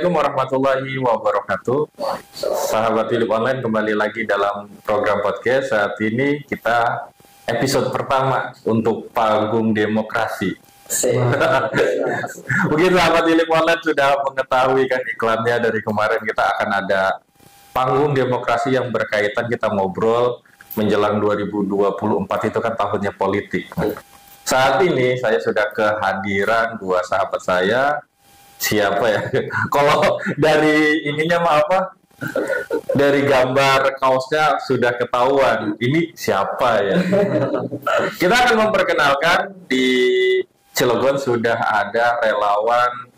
Assalamualaikum warahmatullahi wabarakatuh. Sahabat Philip Online, kembali lagi dalam program podcast. Saat ini kita episode pertama untuk Panggung Demokrasi. Mungkin sahabat Philip Online sudah mengetahui kan iklannya dari kemarin. Kita akan ada Panggung Demokrasi yang berkaitan, kita ngobrol menjelang 2024 itu kan tahunnya politik. Saat ini saya sudah kehadiran dua sahabat saya. Siapa ya? Kalau dari ininya mah apa? Dari gambar kaosnya sudah ketahuan. Ini siapa ya? Kita akan memperkenalkan, di Cilegon sudah ada relawan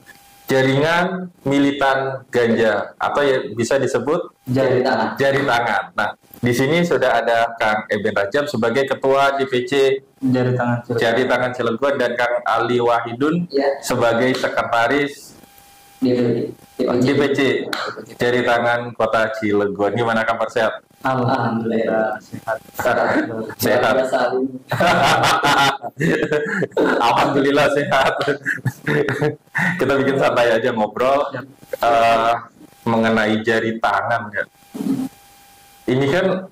jaringan militan ganja, atau ya bisa disebut jari tangan. Jari tangan. Nah, di sini sudah ada Kang Eben Rajab sebagai Ketua DPC Jari Tangan Cilegon dan Kang Ali Wahidun sebagai Sekretaris DPC Jari Tangan Kota Cilegon. Gimana kabar, sehat? Alhamdulillah sehat. Sehat. Alhamdulillah sehat. Kita bikin santai aja ngobrol mengenai jari tangan ya. Ini kan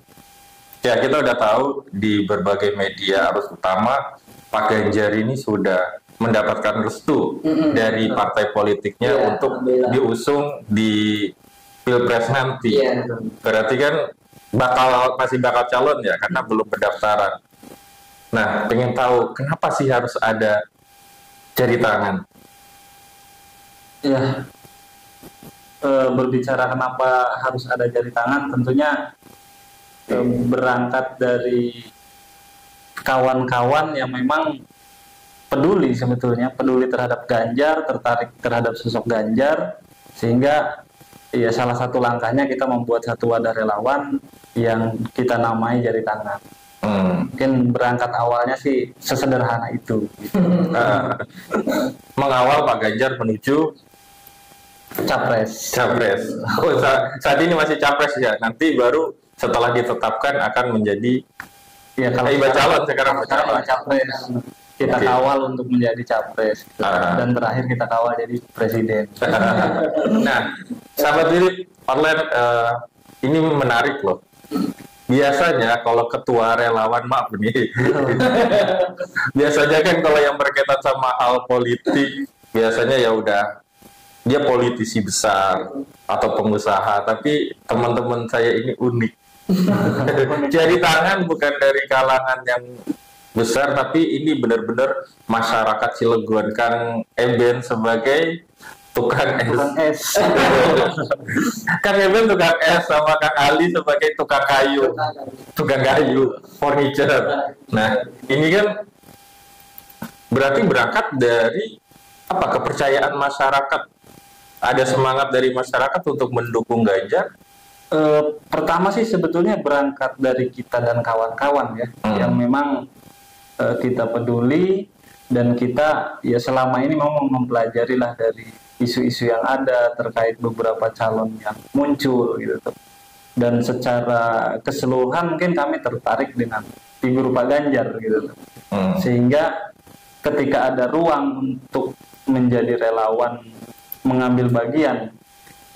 ya kita udah tahu di berbagai media arus utama Pak Ganjar ini sudah mendapatkan restu dari partai politiknya untuk diusung di Pilpres nanti. Berarti kan masih bakal calon ya, karena belum pendaftaran. Nah, pengen tahu kenapa sih harus ada jari tangan? Ya, berbicara kenapa harus ada jari tangan, tentunya berangkat dari kawan-kawan yang memang peduli terhadap Ganjar, tertarik terhadap sosok Ganjar, sehingga ya salah satu langkahnya kita membuat satu wadah relawan yang kita namai Jari Tangan. Mungkin berangkat awalnya sih sesederhana itu. Mengawal Pak Ganjar menuju Capres. Oh, saat ini masih Capres ya. Nanti baru setelah ditetapkan akan menjadi calon sekarang Capres. Kita kawal untuk menjadi Capres dan terakhir kita kawal jadi Presiden. Nah, sahabat Philip Online, ini menarik loh. Biasanya kalau ketua relawan, maaf nih, biasanya kan kalau yang berkaitan sama hal politik, biasanya ya udah dia politisi besar atau pengusaha, tapi teman-teman saya ini unik. Jari tangan bukan dari kalangan yang besar, tapi ini benar-benar masyarakat Cilegon. Kang Eben sebagai tukang es. Kang Eben tukang es, sama Kang Ali sebagai tukang kayu furniture. Nah, ini kan berarti berangkat dari kepercayaan masyarakat. Ada semangat dari masyarakat untuk mendukung Ganjar. Pertama sih sebetulnya berangkat dari kita dan kawan-kawan ya, yang memang kita peduli, dan kita ya selama ini mau mempelajari lah dari isu-isu yang ada terkait beberapa calon yang muncul gitu. Dan secara keseluruhan mungkin kami tertarik dengan figur Pak Ganjar gitu. Sehingga ketika ada ruang untuk menjadi relawan mengambil bagian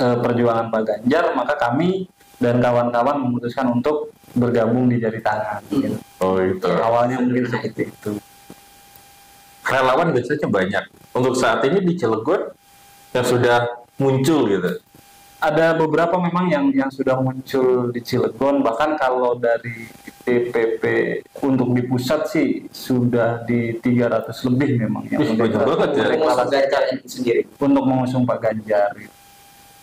perjuangan Pak Ganjar, maka kami dan kawan-kawan memutuskan untuk bergabung di Jari Tangan. Gitu. Oh itu. Awalnya mungkin seperti itu. Relawan biasanya banyak. Untuk saat ini di Cilegon yang sudah muncul gitu. Ada beberapa memang yang sudah muncul di Cilegon. Bahkan kalau dari DPP untuk di pusat sih sudah di 300 lebih memang yang untuk mengusung Pak Ganjar. Gitu.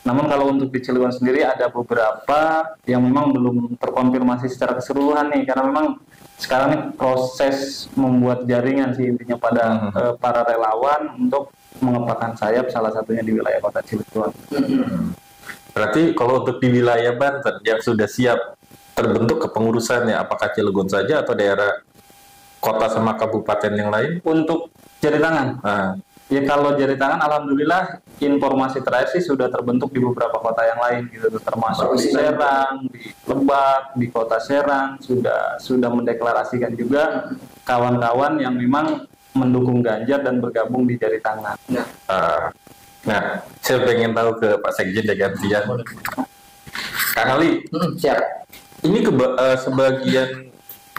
Namun kalau untuk di Cilegon sendiri ada beberapa yang memang belum terkonfirmasi secara keseluruhan nih, karena memang sekarang ini proses membuat jaringan sih intinya pada para relawan untuk mengepakkan sayap, salah satunya di wilayah Kota Cilegon. Berarti kalau untuk di wilayah Banten yang sudah siap terbentuk kepengurusannya, apakah Cilegon saja atau daerah kota sama kabupaten yang lain? Untuk Jari Tangan? Ya kalau Jari Tangan, alhamdulillah informasi terakhir sih sudah terbentuk di beberapa kota yang lain gitu, termasuk di Serang, di Lebak, di Kota Serang sudah mendeklarasikan juga kawan-kawan yang memang mendukung Ganjar dan bergabung di Jari Tangan. Nah, saya pengen tahu ke Pak Sekjen ya gantian. Kang Ali, Siap. ini sebagian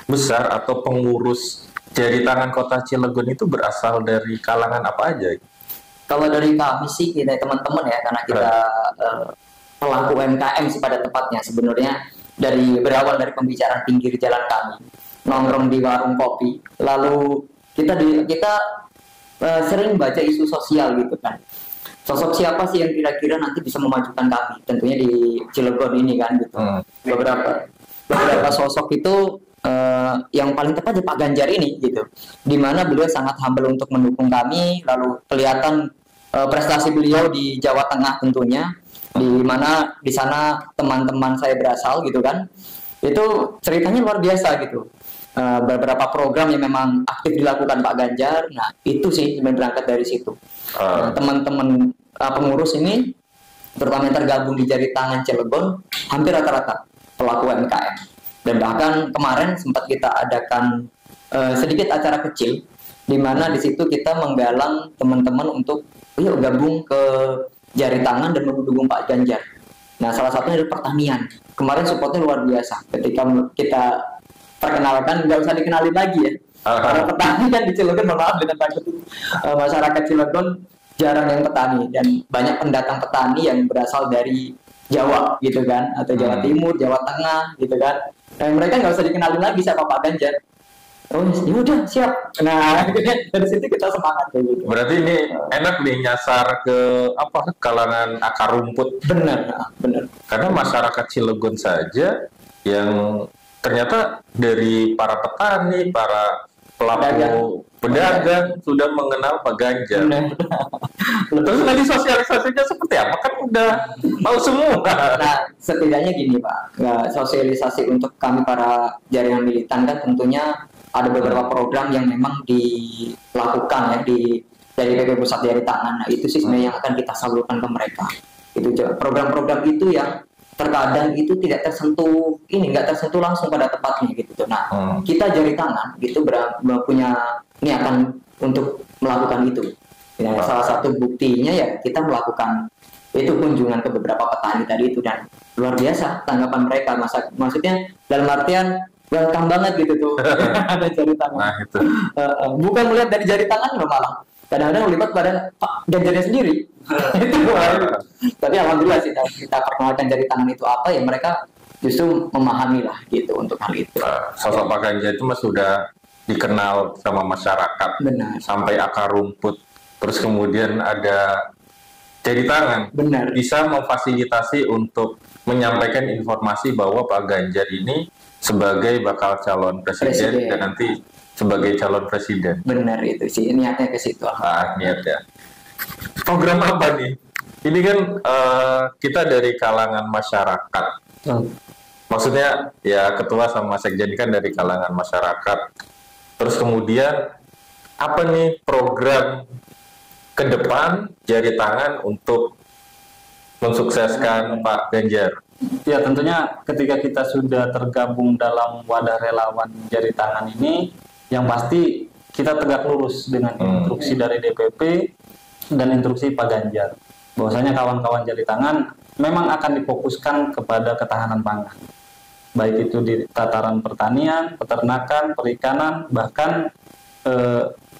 besar atau pengurus jari tangan Kota Cilegon itu berasal dari kalangan apa aja? Kalau dari kami sih, kita teman-teman ya, karena kita pelaku UMKM sih pada tepatnya, sebenarnya berawal dari pembicaraan pinggir jalan kami, nongkrong di warung kopi, lalu kita sering baca isu sosial gitu kan. Sosok siapa sih yang kira-kira nanti bisa memajukan kami? Tentunya di Cilegon ini kan gitu. Beberapa sosok itu yang paling tepat Pak Ganjar ini gitu. Dimana beliau sangat humble untuk mendukung kami, lalu kelihatan prestasi beliau di Jawa Tengah tentunya, di mana di sana teman-teman saya berasal gitu kan. Itu ceritanya luar biasa gitu. Beberapa program yang memang aktif dilakukan Pak Ganjar. Nah, itu sih berangkat dari situ. Teman-teman pengurus ini, terutama yang tergabung di jari tangan Cilegon, hampir rata-rata pelaku UMKM. Dan bahkan kemarin sempat kita adakan sedikit acara kecil, di mana di situ kita menggalang teman-teman untuk yuk gabung ke jari tangan dan mendukung Pak Ganjar. Nah, salah satunya adalah pertanian. Kemarin supportnya luar biasa. Ketika kita perkenalkan, nggak usah dikenalin lagi ya. Karena petani kan di Cilegon, maaf dengan takut masyarakat Cilegon jarang yang petani, dan banyak pendatang petani yang berasal dari Jawa gitu kan, atau Jawa Timur, Jawa Tengah gitu kan. Dan mereka nggak usah dikenalin lagi siapa Pak Ganjar. Oh ya udah siap. Nah dari situ kita semangat kayak gitu. Berarti ini enak nih nyasar ke kalangan akar rumput. Benar. Karena masyarakat Cilegon saja yang ternyata dari para petani, para pelaku pedagang sudah mengenal Pak Ganjar. Terus nanti sosialisasinya seperti apa? Kan udah tahu semua. Nah, setidaknya gini Pak, sosialisasi untuk kami para jaringan militan kan tentunya ada beberapa program yang memang dilakukan ya dari PP Pusat Jari Tangan. Nah, itu sih sebenarnya yang akan kita salurkan ke mereka. Itu program-program itu yang terkadang itu nggak tersentuh langsung pada tempatnya gitu. Nah, kita jari tangan gitu punya niatan untuk melakukan itu. Ya, salah satu buktinya ya kita melakukan itu kunjungan ke beberapa petani tadi itu, dan luar biasa tanggapan mereka. Maksudnya dalam artian welcome banget gitu tuh. Ada jari tangan. Nah, itu. Bukan melihat dari jari tangan loh, malah kadang-kadang melibat pada Pak Ganjarnya sendiri. Itu tapi alhamdulillah sih kita perkenalkan jari tangan itu apa ya, mereka justru memahami lah gitu untuk hal itu. Sosok Pak Ganjar itu sudah dikenal sama masyarakat. Benar. Sampai akar rumput. Terus kemudian ada jari tangan. Benar. Bisa memfasilitasi untuk menyampaikan informasi bahwa Pak Ganjar ini sebagai bakal calon presiden. Dan nanti sebagai calon presiden. Benar itu sih, niatnya ke situ. Niatnya. Program apa nih? Ini kan kita dari kalangan masyarakat. Maksudnya ya ketua sama sekjen kan dari kalangan masyarakat. Terus kemudian apa nih program ke depan jari tangan untuk mensukseskan Pak Ganjar? Ya tentunya ketika kita sudah tergabung dalam wadah relawan jari tangan ini, yang pasti kita tegak lurus dengan instruksi dari DPP dan instruksi Pak Ganjar. Bahwasanya kawan-kawan jari tangan memang akan difokuskan kepada ketahanan pangan. Baik itu di tataran pertanian, peternakan, perikanan, bahkan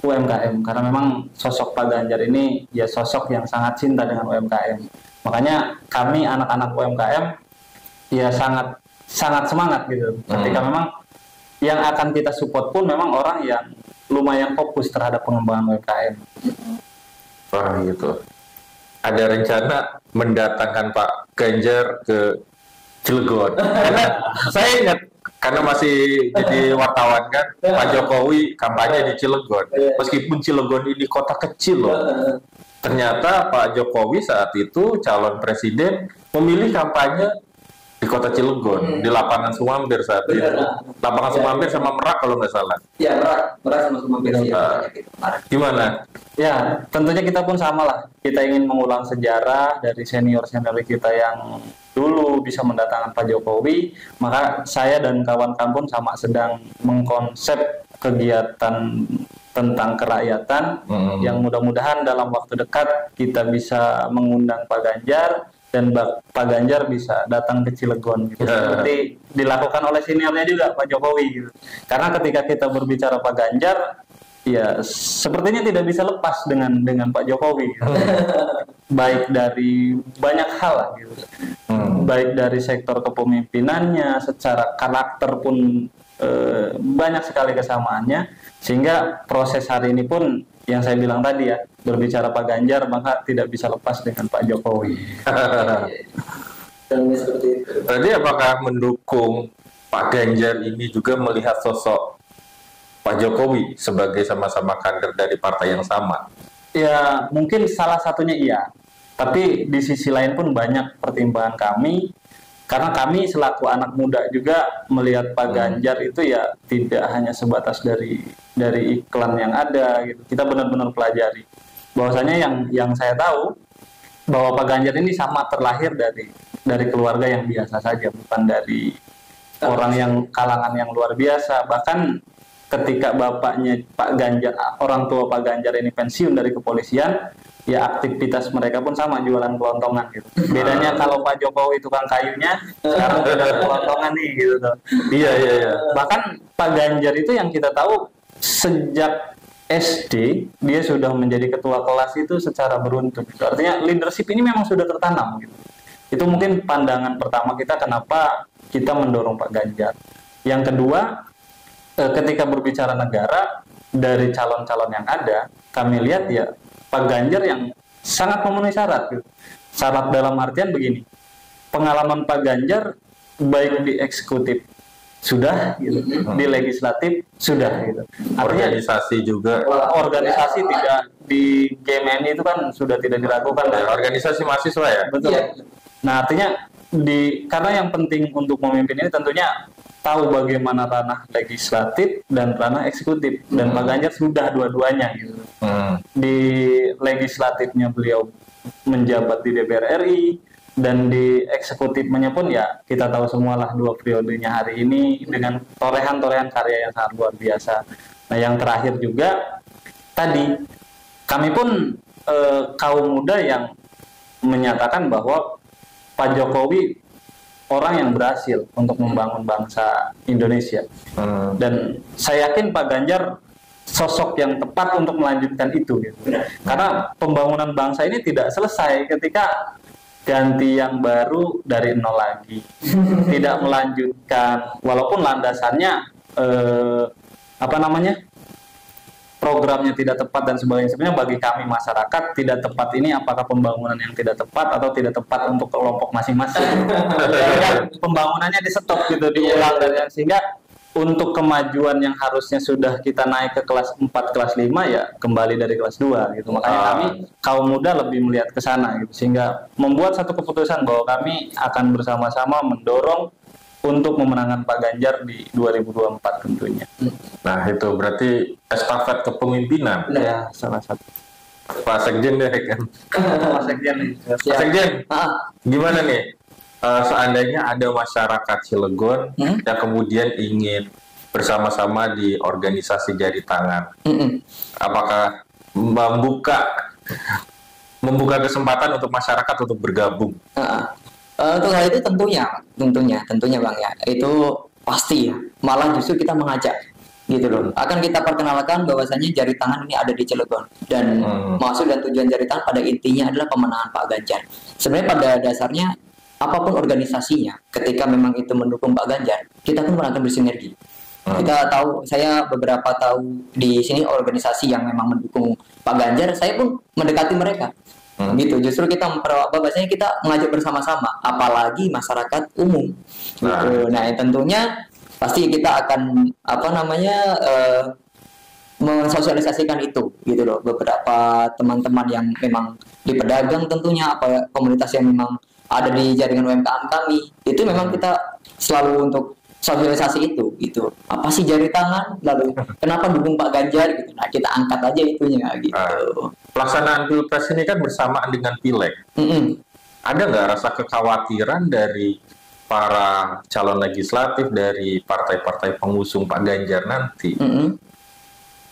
UMKM. Karena memang sosok Pak Ganjar ini ya sosok yang sangat cinta dengan UMKM. Makanya kami anak-anak UMKM ya sangat semangat gitu. Ketika memang yang akan kita support pun memang orang yang lumayan fokus terhadap pengembangan UMKM. Wah gitu. Ada rencana mendatangkan Pak Ganjar ke Cilegon. Karena saya ingat, karena masih jadi wartawan kan, Pak Jokowi kampanye di Cilegon. Meskipun Cilegon ini kota kecil loh. Ternyata Pak Jokowi saat itu calon presiden memilih kampanye di kota Cilegon, di lapangan Sumambir saat itu. Lapangan Sumambir sama Merak kalau nggak salah. Ya, Merak sama Sumambir. Gimana? Ya, tentunya kita pun sama lah. Kita ingin mengulang sejarah dari senior-senior kita yang dulu bisa mendatangkan Pak Jokowi. Maka saya dan kawan-kawan pun sama sedang mengkonsep kegiatan tentang kerakyatan yang mudah-mudahan dalam waktu dekat kita bisa mengundang Pak Ganjar dan Pak Ganjar bisa datang ke Cilegon gitu. Seperti dilakukan oleh seniornya juga Pak Jokowi gitu. Karena ketika kita berbicara Pak Ganjar, ya sepertinya tidak bisa lepas dengan Pak Jokowi gitu. Baik dari banyak hal lah gitu. Baik dari sektor kepemimpinannya, secara karakter pun banyak sekali kesamaannya, sehingga proses hari ini pun yang saya bilang tadi ya, berbicara Pak Ganjar maka tidak bisa lepas dengan Pak Jokowi. Tadi apakah mendukung Pak Ganjar ini juga melihat sosok Pak Jokowi sebagai sama-sama kader dari partai yang sama? Ya mungkin salah satunya iya, tapi di sisi lain pun banyak pertimbangan kami. Karena kami selaku anak muda juga melihat Pak Ganjar itu ya tidak hanya sebatas dari iklan yang ada gitu. Kita benar-benar pelajari. Bahwasanya yang saya tahu bahwa Pak Ganjar ini sama terlahir dari keluarga yang biasa saja, bukan dari orang yang kalangan yang luar biasa. Bahkan ketika bapaknya Pak Ganjar, orang tua Pak Ganjar ini pensiun dari kepolisian, ya aktivitas mereka pun sama, jualan kelontongan gitu. Bedanya kalau Pak Jokowi tukang kayunya, sekarang jualan kelontongan nih gitu tuh. Iya. Bahkan Pak Ganjar itu yang kita tahu sejak SD dia sudah menjadi ketua kelas itu secara beruntun. Gitu. Artinya leadership ini memang sudah tertanam gitu. Itu mungkin pandangan pertama kita kenapa kita mendorong Pak Ganjar. Yang kedua, ketika berbicara negara dari calon-calon yang ada, kami lihat ya Pak Ganjar yang sangat memenuhi syarat gitu. Syarat dalam artian begini, pengalaman Pak Ganjar baik di eksekutif sudah gitu, di legislatif sudah gitu. Artinya, organisasi juga. Organisasi tidak di GMNI itu kan sudah tidak diragukan. Organisasi mahasiswa ya? Betul. Nah artinya karena yang penting untuk memimpin ini tentunya tahu bagaimana ranah legislatif dan ranah eksekutif, dan Pak Ganjar sudah dua-duanya gitu. Di legislatifnya beliau menjabat di DPR RI, dan di eksekutifnya pun ya kita tahu semualah 2 periodenya hari ini dengan torehan-torehan karya yang sangat luar biasa. Nah yang terakhir juga tadi kami pun kaum muda yang menyatakan bahwa Pak Jokowi orang yang berhasil untuk membangun bangsa Indonesia. Dan saya yakin Pak Ganjar sosok yang tepat untuk melanjutkan itu gitu. Karena pembangunan bangsa ini tidak selesai ketika ganti yang baru dari nol lagi. Tidak melanjutkan walaupun landasannya programnya tidak tepat dan sebagainya. Sebenarnya bagi kami masyarakat tidak tepat ini apakah pembangunan yang tidak tepat atau tidak tepat untuk kelompok masing-masing. Pembangunannya di stop gitu, diulang, dan sehingga untuk kemajuan yang harusnya sudah kita naik ke kelas 4, kelas 5 ya kembali dari kelas 2 gitu. Makanya kami kaum muda lebih melihat ke sana gitu, sehingga membuat satu keputusan bahwa kami akan bersama-sama mendorong untuk memenangkan Pak Ganjar di 2024 tentunya. Nah itu berarti estafet kepemimpinan. Ya salah satu. Pak Sekjen deh kan. Pak Sekjen nih. Pak Sekjen, gimana nih? Seandainya ada masyarakat Cilegon yang kemudian ingin bersama-sama di organisasi Jari Tangan, apakah membuka kesempatan untuk masyarakat untuk bergabung? Untuk hal itu tentunya Bang ya, itu pasti ya. Malah justru kita mengajak gitu loh. Akan kita perkenalkan bahwasannya Jari Tangan ini ada di Cilegon, dan maksud dan tujuan Jari Tangan pada intinya adalah pemenangan Pak Ganjar. Sebenarnya pada dasarnya apapun organisasinya, ketika memang itu mendukung Pak Ganjar, kita pun akan bersinergi. Kita tahu, saya beberapa tahu di sini organisasi yang memang mendukung Pak Ganjar, saya pun mendekati mereka. Gitu, justru kita bahwasanya kita mengajak bersama-sama, apalagi masyarakat umum. Gitu. Nah, tentunya pasti kita akan mensosialisasikan itu, gitu loh. Beberapa teman-teman yang memang di pedagang tentunya, komunitas yang memang ada di jaringan UMKM kami, itu memang kita selalu untuk sosialisasi itu, gitu. Apa sih Jari Tangan? Lalu kenapa dukung Pak Ganjar? Gitu. Nah, kita angkat aja itunya, gitu. Pelaksanaan Pilpres ini kan bersamaan dengan Pileg. Ada nggak rasa kekhawatiran dari para calon legislatif dari partai-partai pengusung Pak Ganjar nanti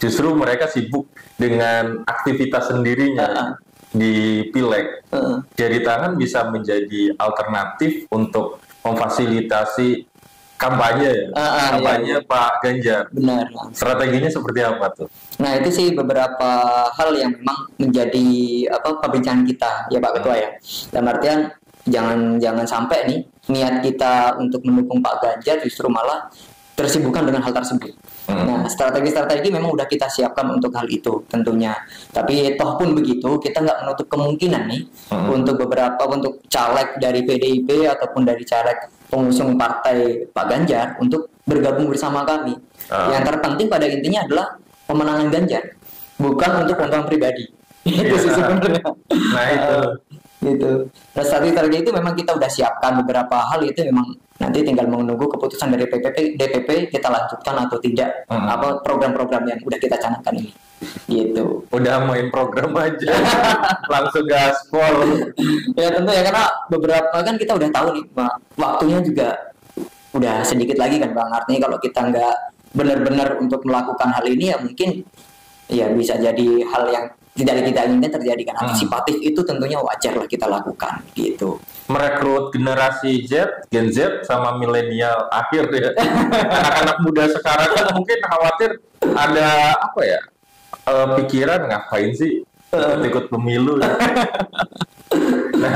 Justru mereka sibuk dengan aktivitas sendirinya di pileg. Jari tangan bisa menjadi alternatif untuk memfasilitasi kampanye, kampanye iya. Pak Ganjar. Benar. Strateginya seperti apa tuh? Nah, itu sih beberapa hal yang memang menjadi perbincangan kita ya Pak Ketua ya. Dalam artian jangan sampai nih niat kita untuk mendukung Pak Ganjar justru malah tersibukkan dengan hal tersebut. Nah, strategi-strategi memang udah kita siapkan untuk hal itu tentunya. Tapi toh pun begitu, kita nggak menutup kemungkinan nih untuk caleg dari PDIP ataupun dari caleg pengusung partai Pak Ganjar untuk bergabung bersama kami. Yang terpenting pada intinya adalah pemenangan Ganjar, bukan untuk keuntungan pribadi. Itu sih sebenarnya. Nah itu. Gitu. Nah, strategi itu memang kita udah siapkan beberapa hal itu memang nanti tinggal menunggu keputusan dari DPP kita lanjutkan atau tidak program-program yang udah kita canangkan ini. Gitu. Udah main program aja, langsung gaspol. Ya tentu ya karena beberapa kan kita udah tahu nih, waktunya juga udah sedikit lagi kan Bang. Artinya kalau kita nggak benar-benar untuk melakukan hal ini ya mungkin ya bisa jadi hal yang tidak kita inginkan terjadi kan. Antisipatif itu tentunya wajar lah kita lakukan gitu. Merekrut generasi Z, Gen Z sama milenial akhir ya. Anak-anak muda sekarang kan mungkin khawatir ada apa ya? Pikiran ngapain sih ikut pemilu ya. Nah,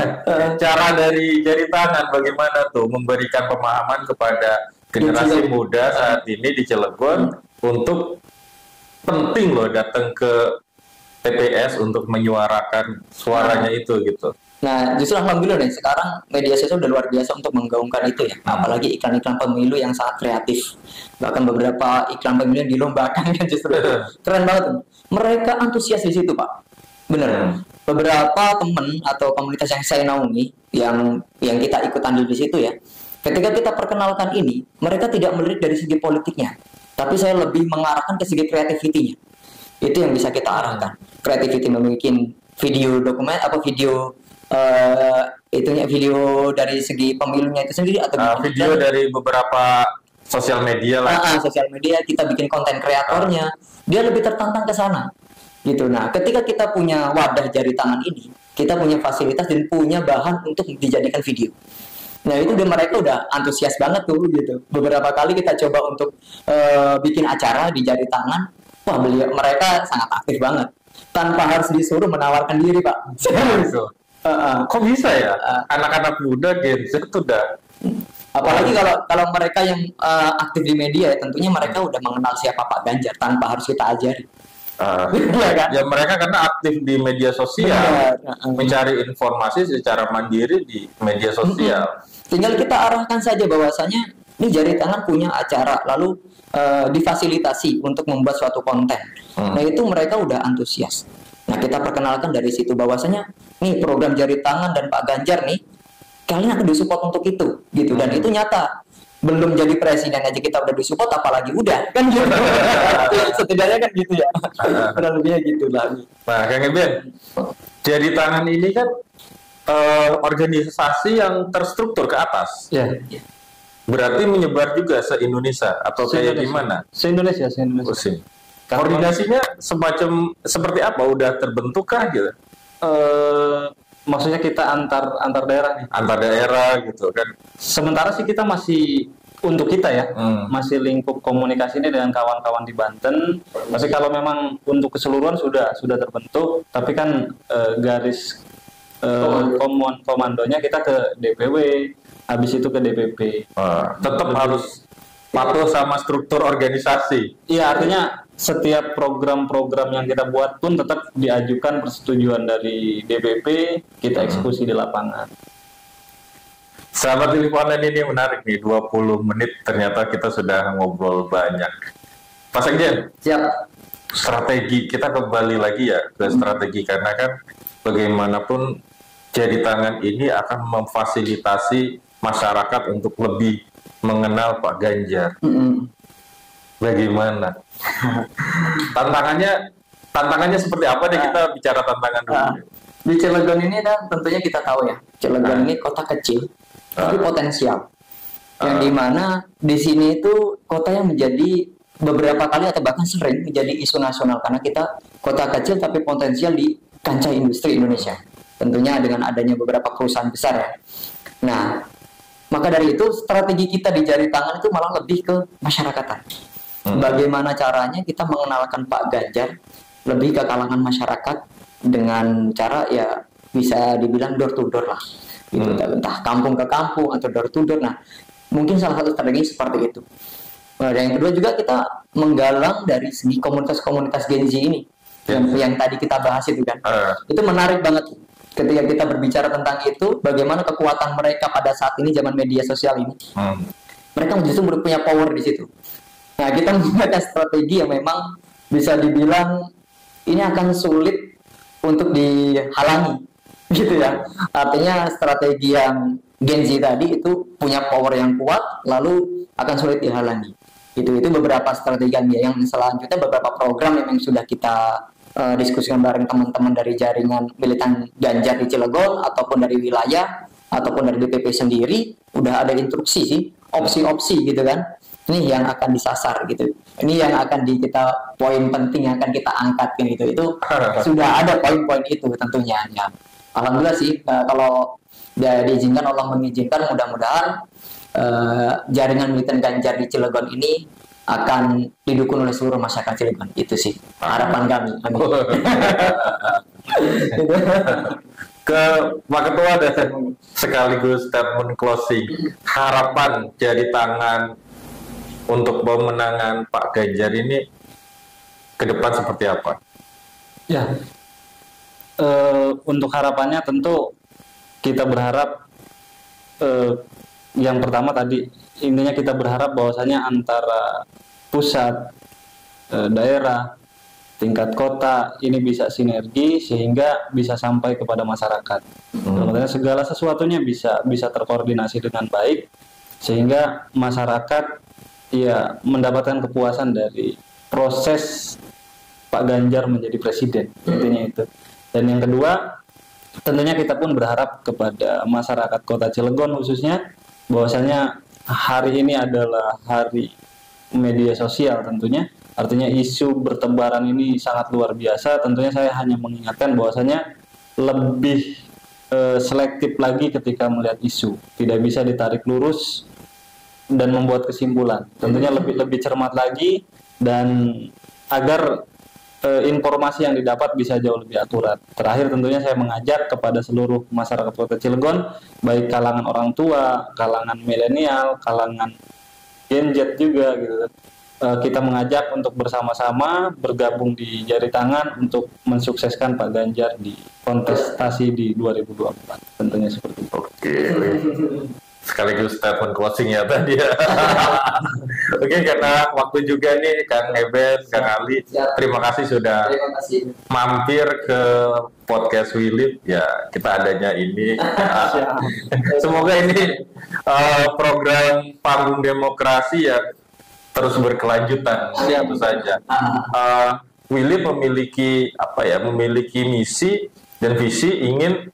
cara dari jari tangan bagaimana tuh memberikan pemahaman kepada generasi muda saat ini di Cilegon untuk penting loh datang ke TPS untuk menyuarakan suaranya itu gitu. Nah, justru alhamdulillah nih sekarang media sosial udah luar biasa untuk menggaungkan itu ya. Apalagi iklan-iklan pemilu yang sangat kreatif. Bahkan beberapa iklan pemilu yang dilombakan kan justru keren banget tuh. Mereka antusias di situ, Pak. Bener. Beberapa teman atau komunitas yang saya naungi yang kita ikut andil di situ ya. Ketika kita perkenalkan ini, mereka tidak melirik dari segi politiknya, tapi saya lebih mengarahkan ke segi kreativitinya. Itu yang bisa kita arahkan. Creativity membuat video dokumen video dari segi pemilunya itu sendiri atau video dari beberapa sosial media lah. Sosial media kita bikin konten kreatornya, dia lebih tertantang ke sana. Gitu. Nah, ketika kita punya wadah jari tangan ini, kita punya fasilitas dan punya bahan untuk dijadikan video. Nah, itu mereka udah antusias banget tuh gitu. Beberapa kali kita coba untuk bikin acara di jari tangan. Wah, mereka sangat aktif banget. Tanpa harus disuruh menawarkan diri, Pak. Kok bisa ya? Anak-anak muda Gen Z itu udah. Apalagi kalau mereka yang aktif di media, ya, tentunya mereka udah mengenal siapa Pak Ganjar tanpa harus kita ajari. Kan? Ya mereka karena aktif di media sosial, mencari informasi secara mandiri di media sosial. Tinggal kita arahkan saja bahwasanya ini jari tangan punya acara, lalu difasilitasi untuk membuat suatu konten. Nah itu mereka udah antusias. Nah kita perkenalkan dari situ bahwasanya nih program jari tangan dan Pak Ganjar nih kalian akan disupport untuk itu gitu, dan itu nyata. Belum jadi presiden aja kita udah disupport, apalagi udah kan gitu. Setidaknya kan gitu ya. Kurang lebihnya gitu lah. Nah Kang Eben, jari tangan ini kan organisasi yang terstruktur ke atas. Ya. Berarti menyebar juga se-Indonesia atau kayak gimana? Se-Indonesia. Koordinasinya semacam seperti apa? Udah terbentuk kah gitu? Maksudnya kita antar daerah nih. Antar daerah gitu kan. Sementara sih kita masih untuk kita ya, masih lingkup komunikasi ini dengan kawan-kawan di Banten. Tapi kalau memang untuk keseluruhan sudah terbentuk, tapi kan garis komandonya kita ke DPW, habis itu ke DPP. Tetap harus patuh sama struktur organisasi. Iya, artinya setiap program-program yang kita buat pun tetap diajukan persetujuan dari DPP, kita eksekusi di lapangan. Sahabat teleponan ini menarik nih, 20 menit ternyata kita sudah ngobrol banyak. Pak Sekjen, siap. Strategi, kita kembali lagi ya ke strategi, karena kan bagaimanapun jari tangan ini akan memfasilitasi masyarakat untuk lebih mengenal Pak Ganjar. Bagaimana? Tantangannya seperti apa deh, kita bicara tantangan dulu. Di Cilegon ini kan tentunya kita tahu ya, Cilegon ini kota kecil tapi potensial. Yang dimana di sini itu kota yang menjadi beberapa kali atau bahkan sering menjadi isu nasional karena kita kota kecil tapi potensial di kancah industri Indonesia. Tentunya dengan adanya beberapa perusahaan besar ya. Nah, maka dari itu strategi kita di jari tangan itu malah lebih ke masyarakatan. Bagaimana caranya kita mengenalkan Pak Ganjar lebih ke kalangan masyarakat dengan cara ya bisa dibilang door to door lah. Gitu, entah kampung ke kampung atau door to door. Nah, mungkin salah satu strategi seperti itu. Nah, dan yang kedua juga kita menggalang dari segi komunitas-komunitas Gen Z ini yang tadi kita bahas itu kan. Itu menarik banget ketika kita berbicara tentang itu, bagaimana kekuatan mereka pada saat ini zaman media sosial ini. Mereka justru punya power di situ. Nah, kita menggunakan strategi yang memang bisa dibilang ini akan sulit untuk dihalangi, gitu ya. Artinya strategi yang Gen Z tadi itu punya power yang kuat, lalu akan sulit dihalangi. Itu beberapa strategi yang selanjutnya beberapa program yang sudah kita diskusikan bareng teman-teman dari jaringan militan Ganjar di Cilegon ataupun dari wilayah ataupun dari DPP sendiri udah ada instruksi sih opsi-opsi gitu kan. Ini yang akan disasar gitu. Ini yang akan kita poin penting yang akan kita angkat gitu. Itu sudah ada poin-poin itu tentunya ya. Alhamdulillah sih kalau diizinkan Allah mengizinkan mudah-mudahan jaringan militan Ganjar di Cilegon ini akan didukung oleh seluruh masyarakat Cilegon. Itu sih harapan kami. Ke Pak Ketua dan sekaligus statement closing, harapan jari tangan untuk pemenangan Pak Ganjar ini ke depan seperti apa? Ya, untuk harapannya tentu kita berharap yang pertama tadi intinya kita berharap bahwasanya antara pusat, daerah, tingkat kota ini bisa sinergi sehingga bisa sampai kepada masyarakat. Maksudnya segala sesuatunya bisa terkoordinasi dengan baik sehingga masyarakat ya mendapatkan kepuasan dari proses Pak Ganjar menjadi presiden. Intinya itu. Dan yang kedua, tentunya kita pun berharap kepada masyarakat Kota Cilegon khususnya bahwasanya hari ini adalah hari media sosial tentunya. Artinya isu bertebaran ini sangat luar biasa. Tentunya saya hanya mengingatkan bahwasanya lebih selektif lagi ketika melihat isu. Tidak bisa ditarik lurus dan membuat kesimpulan. Tentunya lebih cermat lagi dan agar informasi yang didapat bisa jauh lebih akurat. Terakhir tentunya saya mengajak kepada seluruh masyarakat Kota Cilegon, baik kalangan orang tua, kalangan milenial, kalangan Gen Z juga gitu. Kita mengajak untuk bersama-sama bergabung di jari tangan untuk mensukseskan Pak Ganjar di kontestasi di 2024. Tentunya seperti itu. Oke. Sekaligus statement closing ya tadi ya. Oke, karena waktu juga nih Kang Eben, Kang Ali, terima kasih sudah mampir ke podcast Wilip. Ya, kita adanya ini. Semoga ini program panggung demokrasi ya terus berkelanjutan. Tentu saja. Wilip memiliki memiliki misi dan visi ingin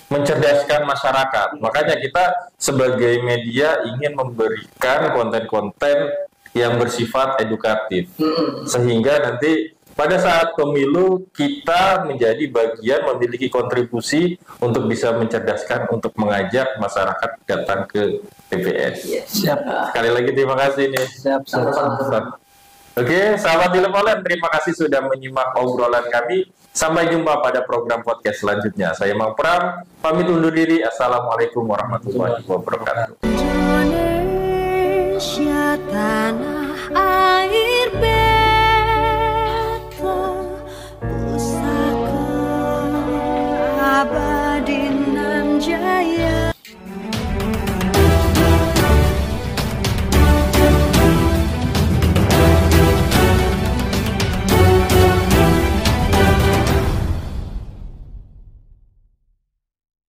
mencerdaskan masyarakat. Makanya kita sebagai media ingin memberikan konten-konten yang bersifat edukatif. Sehingga nanti pada saat pemilu kita menjadi bagian memiliki kontribusi untuk bisa mencerdaskan, untuk mengajak masyarakat datang ke TPS. Siap. Sekali lagi terima kasih nih. Siap. Oke, sahabat Dilepolen, terima kasih sudah menyimak obrolan kami. Sampai jumpa pada program podcast selanjutnya. Saya Mang Pram, pamit undur diri. Assalamualaikum warahmatullahi wabarakatuh. Indonesia tanah air beta, pusaka abadi nan jaya.